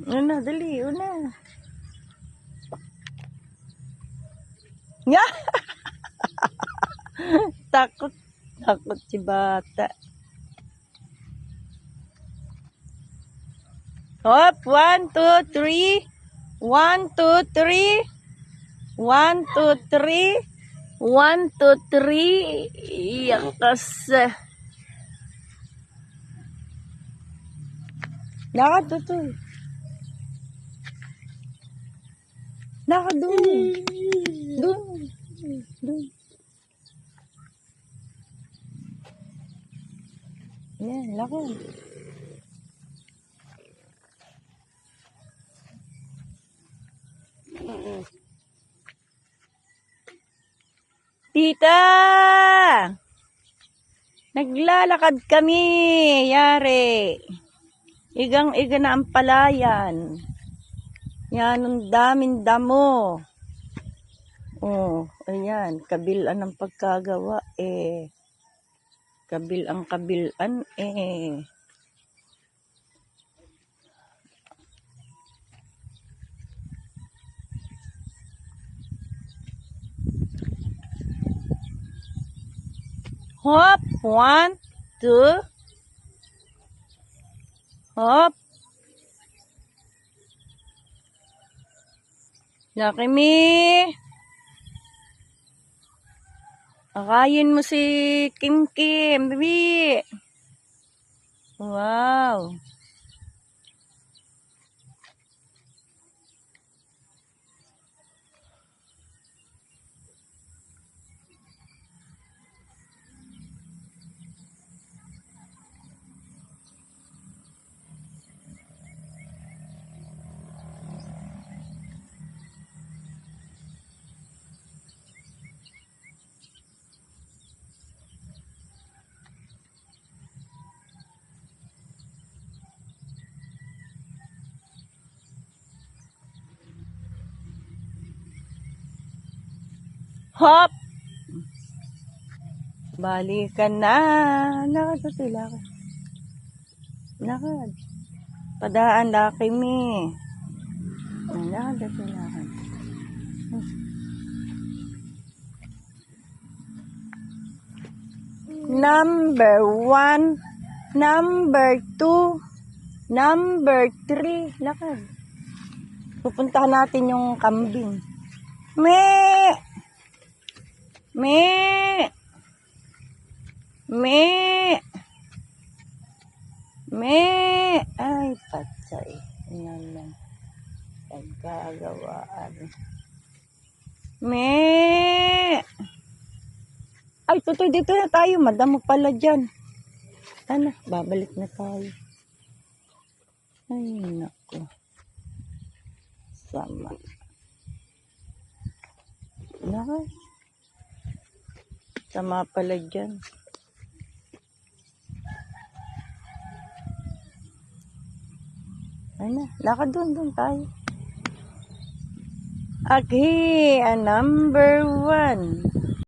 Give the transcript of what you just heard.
Una, dali, una. Nga! Takot. Takot si bata. Hop, 1, 2, 3. 1, 2, 3. 1, 2, 3. 1, 2, 3. Yakas. Lakad, tutoy. Lakad doon. Doon. Doon. Yan, lakad. Tita! Naglalakad kami. Yari. Igang-iga na ang palayan. Yan, ang daming damo. Oh, ayan. Kabilaan ng pagkagawa eh. Kabilaan eh. Hop, 1, 2. Hop. Laki me. Akayin mo si Kim Kim, baby. Wow. Hop! Balikan na. Lakad ito, lakad. Lakad. Padaan, laki me. Lakad ito, lakad. Number 1, number 2, number 3. Lakad. Pupuntahan natin yung kambing. Me! Me! Me! Me! Ay, patay. Yan lang. Pagkagawaan. Me! Ay, tutoy, dito na tayo. Madamo pala dyan. Ano, babalik na tayo. Ay, naku. Sama. Naku. Sama pala dyan. Ano, lakad doon tayo. Okay, number 1.